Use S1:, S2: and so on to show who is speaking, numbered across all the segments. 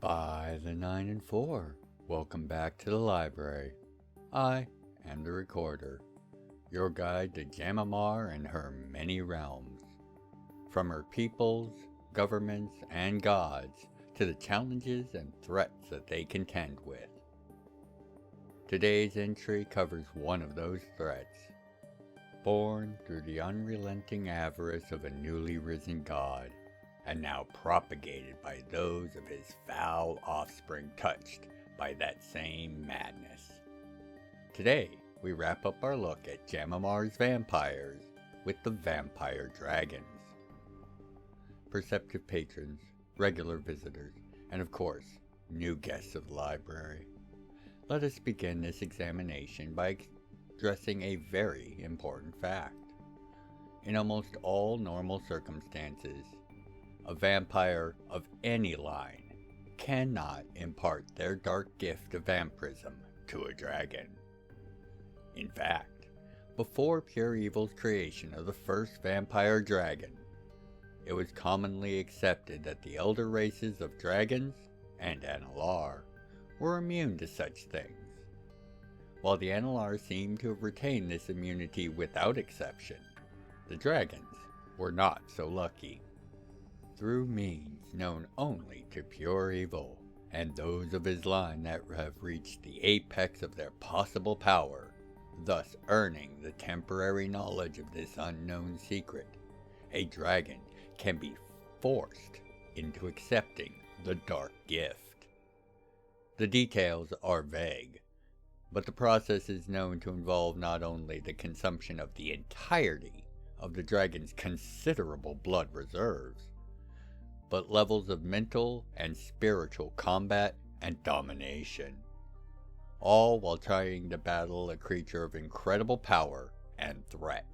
S1: By the 9 and 4, welcome back to the library. I am the recorder, your guide to Jam'mar and her many realms. From her peoples, governments, and gods, to the challenges and threats that they contend with. Today's entry covers one of those threats. Born through the unrelenting avarice of a newly risen god, and now propagated by those of his foul offspring touched by that same madness. Today, we wrap up our look at Jam'mar's vampires with the vampire dragons. Perceptive patrons, regular visitors, and of course, new guests of the library. Let us begin this examination by addressing a very important fact. In almost all normal circumstances, a vampire of any line cannot impart their dark gift of vampirism to a dragon. In fact, before pure evil's creation of the first vampire dragon, it was commonly accepted that the elder races of dragons and NLR were immune to such things. While the NLR seemed to have retained this immunity without exception, the dragons were not so lucky. Through means known only to pure evil, and those of his line that have reached the apex of their possible power, thus earning the temporary knowledge of this unknown secret, a dragon can be forced into accepting the dark gift. The details are vague, but the process is known to involve not only the consumption of the entirety of the dragon's considerable blood reserves, but levels of mental and spiritual combat and domination, all while trying to battle a creature of incredible power and threat.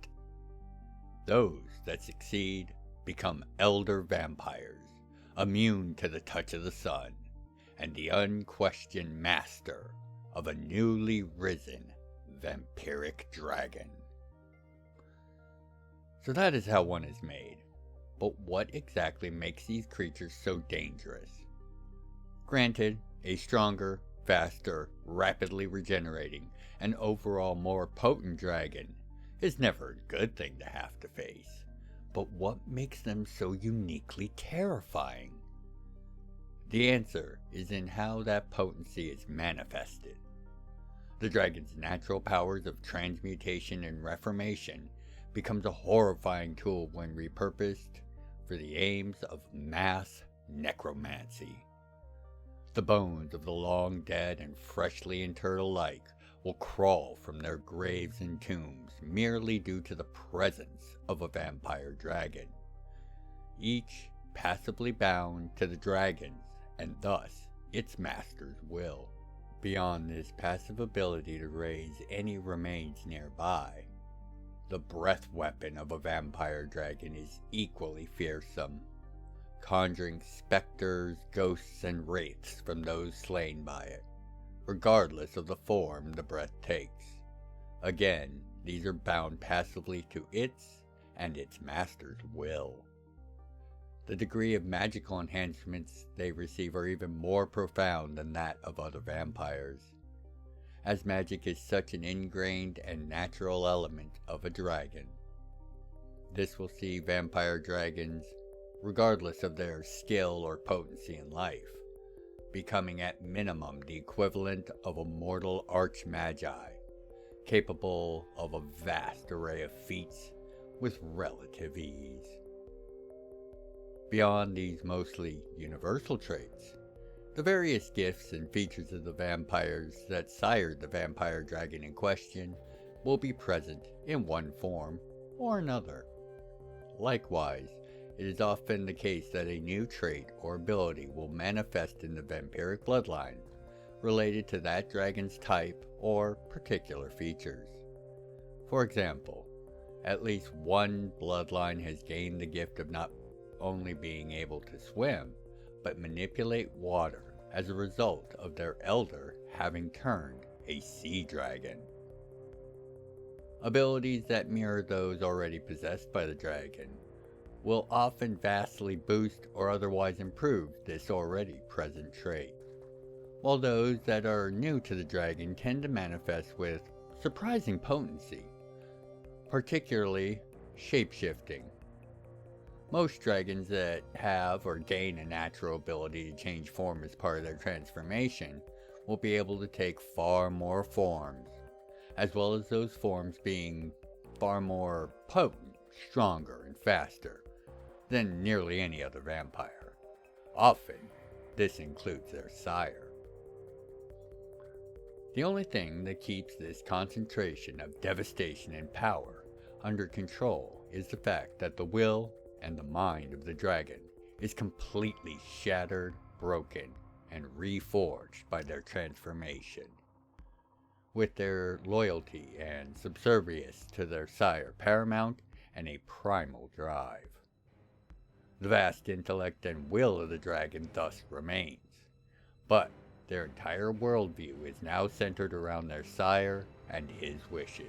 S1: Those that succeed become elder vampires, immune to the touch of the sun, and the unquestioned master of a newly risen vampiric dragon. So that is how one is made. But what exactly makes these creatures so dangerous? Granted, a stronger, faster, rapidly regenerating, and overall more potent dragon is never a good thing to have to face. But what makes them so uniquely terrifying? The answer is in how that potency is manifested. The dragon's natural powers of transmutation and reformation becomes a horrifying tool when repurposed for the aims of mass necromancy. The bones of the long dead and freshly interred alike will crawl from their graves and tombs merely due to the presence of a vampire dragon, each passively bound to the dragon's and thus its master's will. Beyond this passive ability to raise any remains nearby, the breath weapon of a vampire dragon is equally fearsome, conjuring specters, ghosts, and wraiths from those slain by it, regardless of the form the breath takes. Again, these are bound passively to its and its master's will. The degree of magical enhancements they receive are even more profound than that of other vampires, as magic is such an ingrained and natural element of a dragon. This will see vampire dragons, regardless of their skill or potency in life, becoming at minimum the equivalent of a mortal archmagi, capable of a vast array of feats with relative ease. Beyond these mostly universal traits, the various gifts and features of the vampires that sired the vampire dragon in question will be present in one form or another. Likewise, it is often the case that a new trait or ability will manifest in the vampiric bloodline related to that dragon's type or particular features. For example, at least one bloodline has gained the gift of not only being able to swim, but manipulate water as a result of their elder having turned a sea dragon. Abilities that mirror those already possessed by the dragon will often vastly boost or otherwise improve this already present trait, while those that are new to the dragon tend to manifest with surprising potency, particularly shapeshifting. Most dragons that have or gain a natural ability to change form as part of their transformation will be able to take far more forms, as well as those forms being far more potent, stronger, and faster than nearly any other vampire. Often, this includes their sire. The only thing that keeps this concentration of devastation and power under control is the fact that the will and the mind of the dragon is completely shattered, broken, and reforged by their transformation. With their loyalty and subservience to their sire paramount and a primal drive. The vast intellect and will of the dragon thus remains, but their entire worldview is now centered around their sire and his wishes.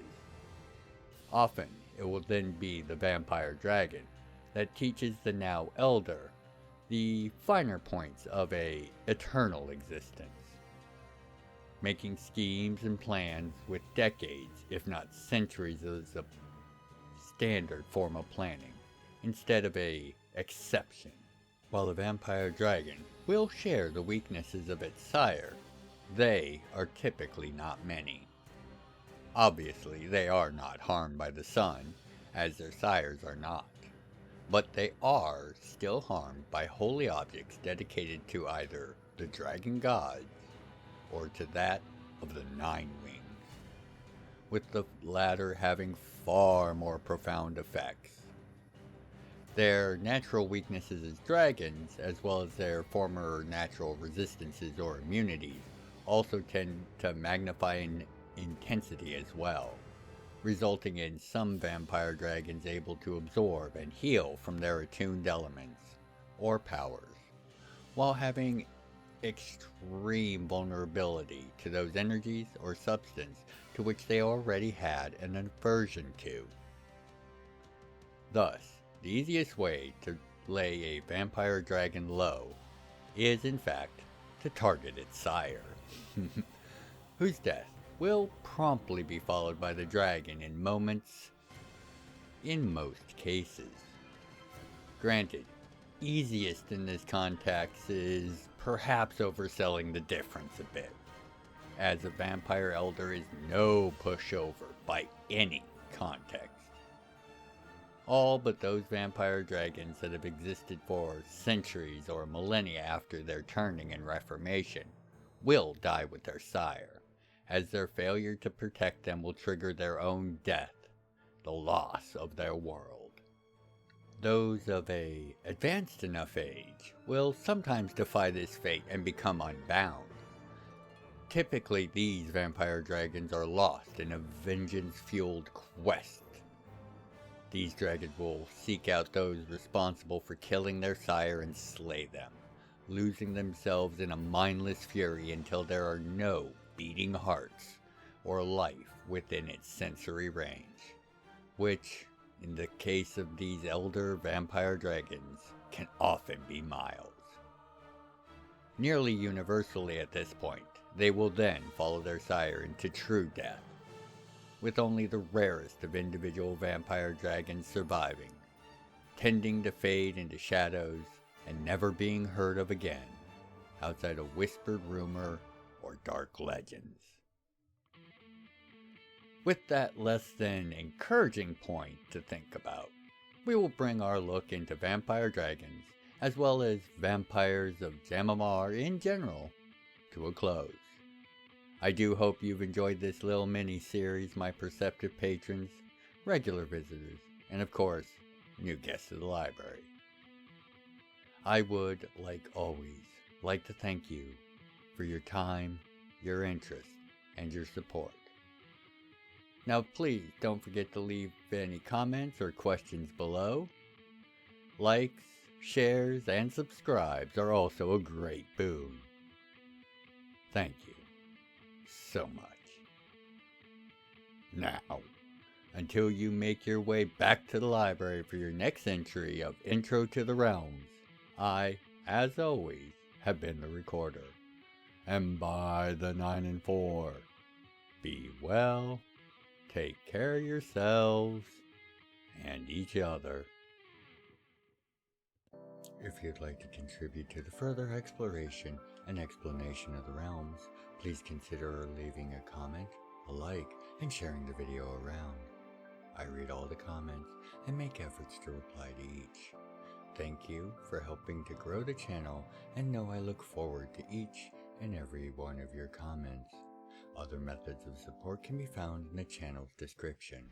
S1: Often, it will then be the vampire dragon that teaches the now elder the finer points of a eternal existence, making schemes and plans with decades, if not centuries, as a standard form of planning, instead of a exception. While the vampire dragon will share the weaknesses of its sire, they are typically not many. Obviously, they are not harmed by the sun, as their sires are not, but they are still harmed by holy objects dedicated to either the dragon gods or to that of the Nine Wings, with the latter having far more profound effects. Their natural weaknesses as dragons, as well as their former natural resistances or immunities, also tend to magnify in intensity as well, resulting in some vampire dragons able to absorb and heal from their attuned elements or powers, while having extreme vulnerability to those energies or substance to which they already had an aversion to. Thus, the easiest way to lay a vampire dragon low is, in fact, to target its sire, whose death will promptly be followed by the dragon in moments, in most cases. Granted, easiest in this context is perhaps overselling the difference a bit, as a vampire elder is no pushover by any context. All but those vampire dragons that have existed for centuries or millennia after their turning and reformation will die with their sire, as their failure to protect them will trigger their own death, the loss of their world. Those of a advanced enough age will sometimes defy this fate and become unbound. Typically, these vampire dragons are lost in a vengeance-fueled quest. These dragons will seek out those responsible for killing their sire and slay them, losing themselves in a mindless fury until there are no beating hearts or life within its sensory range, which, in the case of these elder vampire dragons, can often be miles. Nearly universally at this point, they will then follow their sire into true death, with only the rarest of individual vampire dragons surviving, tending to fade into shadows and never being heard of again, outside of whispered rumor or dark legends. With that less than encouraging point to think about, we will bring our look into vampire dragons, as well as vampires of Jam'mR in general, to a close. I do hope you've enjoyed this little mini-series, my perceptive patrons, regular visitors, and of course, new guests to the library. I would, like always, like to thank you for your time, your interest, and your support. Now please don't forget to leave any comments or questions below. Likes, shares, and subscribes are also a great boon. Thank you so much. Now, until you make your way back to the library for your next entry of Intro to the Realms, I, as always, have been the recorder. And by the 9 and 4, be well, take care of yourselves and each other. If you'd like to contribute to the further exploration and explanation of the realms, please consider leaving a comment, a like, and sharing the video around. I read all the comments and make efforts to reply to each. Thank you for helping to grow the channel, and know I look forward to each and every one of your comments. Other methods of support can be found in the channel's description.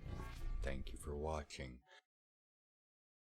S1: Thank you for watching,